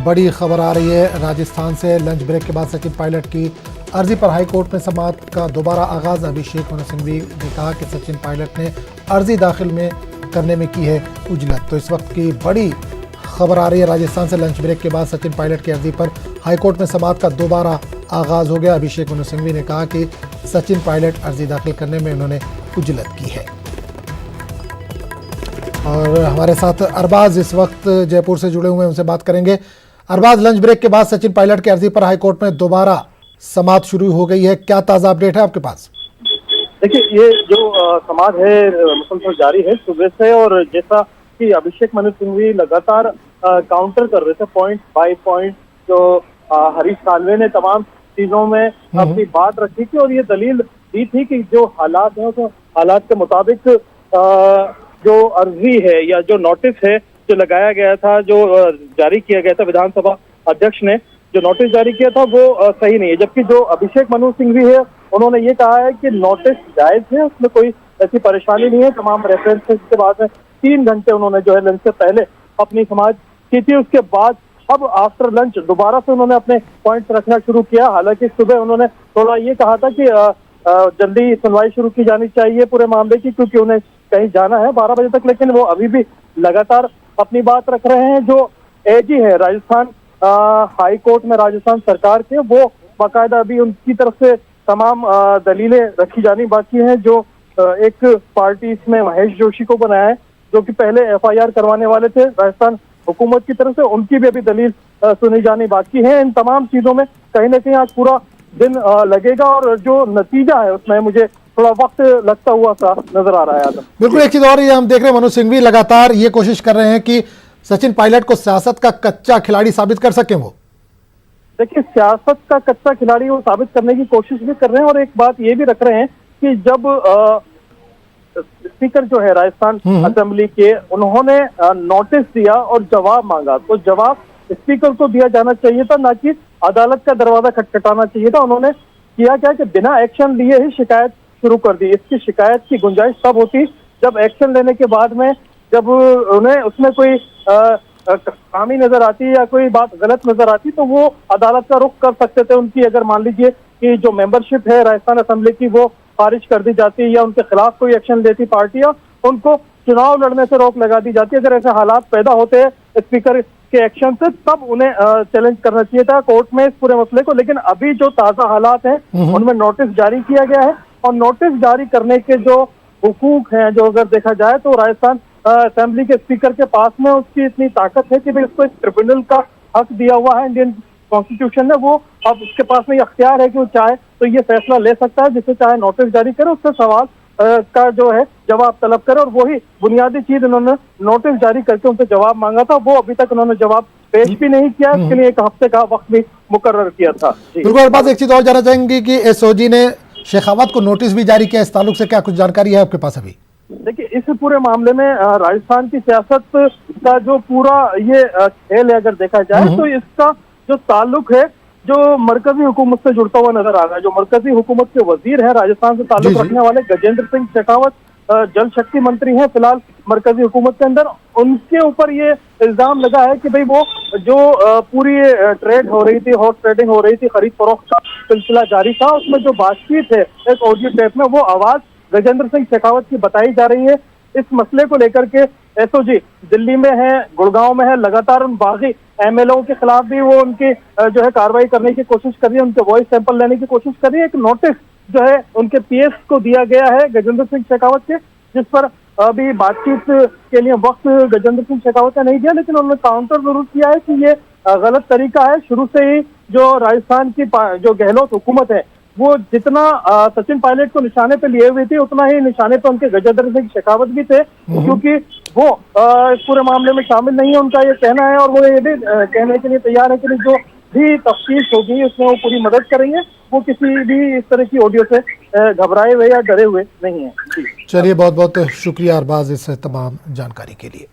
बड़ी खबर आ रही है राजस्थान से। लंच ब्रेक के बाद सचिन पायलट की अर्जी पर हाई कोर्ट में समाअत का दोबारा आगाज। अभिषेक मनु सिंघवी ने कहा कि सचिन पायलट ने अर्जी दाखिल करने में की है उजलत। तो इस वक्त की बड़ी खबर आ रही है राजस्थान से। लंच ब्रेक के बाद सचिन पायलट की अर्जी पर हाई कोर्ट में समाअत का दोबारा आगाज हो गया। अभिषेक मनु सिंघवी ने कहा कि सचिन पायलट अर्जी दाखिल करने में उन्होंने उजलत की है। और हमारे साथ अरबाज इस वक्त जयपुर से जुड़े हुए हैं, उनसे बात करेंगे। अरबाज, लंच ब्रेक के बाद सचिन पायलट की अर्जी पर हाई कोर्ट में दोबारा समाअत शुरू हो गई है, क्या ताज़ा अपडेट है आपके पास? देखिए, ये जो समाअत है मुसलसल जारी है सुबह से, और जैसा कि अभिषेक मनु सिंघवी लगातार काउंटर कर रहे थे पॉइंट बाय पॉइंट, जो हरीश साल्वे ने तमाम चीजों में अपनी बात रखी थी और ये दलील दी थी कि जो हालात हैं तो हालात के मुताबिक जो अर्जी है या जो नोटिस है जो लगाया गया था, जो जारी किया गया था विधानसभा अध्यक्ष ने जो नोटिस जारी किया था वो सही नहीं है। जबकि जो अभिषेक मनु सिंघवी है उन्होंने ये कहा है कि नोटिस जायज है, उसमें कोई ऐसी परेशानी नहीं है। तमाम रेफरेंसेस के बाद में 3 घंटे उन्होंने जो है लंच से पहले अपनी समाअत की थी। उसके बाद अब आफ्टर लंच दोबारा से उन्होंने अपने पॉइंट्स रखना शुरू किया। हालांकि सुबह उन्होंने थोड़ा ये कहा था कि जल्दी सुनवाई शुरू की जानी चाहिए पूरे मामले की, क्योंकि उन्हें कहीं जाना है 12 बजे तक, लेकिन वो अभी भी लगातार अपनी बात रख रहे हैं। जो एजी है राजस्थान हाई कोर्ट में राजस्थान सरकार के, वो बाकायदा अभी उनकी तरफ से तमाम दलीलें रखी जानी बाकी हैं। जो एक पार्टी इसमें महेश जोशी को बनाया है, जो कि पहले FIR करवाने वाले थे राजस्थान हुकूमत की तरफ से, उनकी भी अभी दलील सुनी जानी बाकी है। इन तमाम चीजों में कहीं ना कहीं आज पूरा दिन लगेगा और जो नतीजा है उसमें मुझे थोड़ा वक्त लगता हुआ सा नजर आ रहा है। बिल्कुल, एक चीज और ये हम देख रहे हैं, मनु सिंघवी लगातार ये कोशिश कर रहे हैं कि सचिन पायलट को सियासत का कच्चा खिलाड़ी साबित कर सकें। वो देखिए, सियासत का कच्चा खिलाड़ी वो साबित करने की कोशिश भी कर रहे हैं, और एक बात ये भी रख रहे हैं कि जब स्पीकर जो है राजस्थान असेंबली के, उन्होंने नोटिस दिया और जवाब मांगा, तो जवाब स्पीकर को दिया जाना चाहिए था, ना कि अदालत का दरवाजा खटखटाना चाहिए था। उन्होंने किया क्या कि बिना एक्शन लिए ही शिकायत शुरू कर दी। इसकी शिकायत की गुंजाइश तब होती जब एक्शन लेने के बाद में जब उन्हें उसमें कोई खामी नजर आती या कोई बात गलत नजर आती, तो वो अदालत का रुख कर सकते थे। उनकी अगर मान लीजिए कि जो मेंबरशिप है राजस्थान असेंबली की वो खारिज कर दी जाती या उनके खिलाफ कोई एक्शन लेती पार्टी, या उनको चुनाव लड़ने से रोक लगा दी जाती। अगर ऐसे हालात पैदा होते हैं स्पीकर के एक्शन से, तब उन्हें चैलेंज करना चाहिए था कोर्ट में इस पूरे मसले को। लेकिन अभी जो ताजा हालात हैं उनमें नोटिस जारी किया गया है, और नोटिस जारी करने के जो हुकूक हैं, जो अगर देखा जाए तो राजस्थान असेंबली के स्पीकर के पास में उसकी इतनी ताकत है कि भाई उसको एक ट्रिब्यूनल का हक दिया हुआ है इंडियन कॉन्स्टिट्यूशन ने। वो अब उसके पास में अख्तियार है कि वो चाहे तो ये फैसला ले सकता है, जिससे चाहे नोटिस जारी करे, उससे सवाल का जो है जवाब तलब करे। और वही बुनियादी चीज उन्होंने नोटिस जारी करके उनसे जवाब मांगा था, वो अभी तक उन्होंने जवाब पेश भी नहीं किया। इसके लिए 1 हफ्ते का वक्त भी मुकर्रर किया था। बिल्कुल, बात एक चीज और जानना चाहेंगे कि SOG ने शेखावत को नोटिस भी जारी किया, इस ताल्लुक से क्या कुछ जानकारी है आपके पास अभी? देखिए, इस पूरे मामले में राजस्थान की सियासत का जो पूरा ये खेल है अगर देखा जाए तो इसका जो ताल्लुक है जो मरकजी हुकूमत से जुड़ता हुआ नजर आ रहा है। जो मरकजी हुकूमत के वजीर है राजस्थान से ताल्लुक रखने वाले गजेंद्र सिंह शेखावत जल शक्ति मंत्री हैं फिलहाल मरकजी हुकूमत के अंदर, उनके ऊपर ये इल्जाम लगा है कि भाई वो जो पूरी ट्रेड हो रही थी, हॉर्स ट्रेडिंग हो रही थी, खरीद फरोख्त का सिलसिला जारी था, उसमें जो बातचीत है एक ऑडियो टेप में, वो आवाज गजेंद्र सिंह शेखावत की बताई जा रही है। इस मसले को लेकर के SOG दिल्ली में है, गुड़गांव में है, लगातार उन बागी MLO के खिलाफ भी वो उनकी जो है कार्रवाई करने की कोशिश कर रही है, उनके वॉइस सैंपल लेने की कोशिश कर रही है। एक नोटिस जो है उनके PS को दिया गया है गजेंद्र सिंह शेखावत के, जिस पर अभी बातचीत के लिए वक्त गजेंद्र सिंह शेखावत ने नहीं दिया, लेकिन उन्होंने काउंटर जरूर किया है कि ये गलत तरीका है। शुरू से ही जो राजस्थान की जो गहलोत हुकूमत है वो जितना सचिन पायलट को निशाने पे लिए हुए थे, उतना ही निशाने पे उनके गजेंद्र सिंह शेखावत भी थे, क्योंकि वो इस पूरे मामले में शामिल नहीं है, उनका ये कहना है। और वो ये भी कहने के लिए तैयार है कि जो भी तफ्तीश होगी उसमें वो पूरी मदद करेंगे, वो किसी भी इस तरह की ऑडियो से घबराए हुए या डरे हुए नहीं है। चलिए, बहुत बहुत शुक्रिया अरबाज इस तमाम जानकारी के लिए।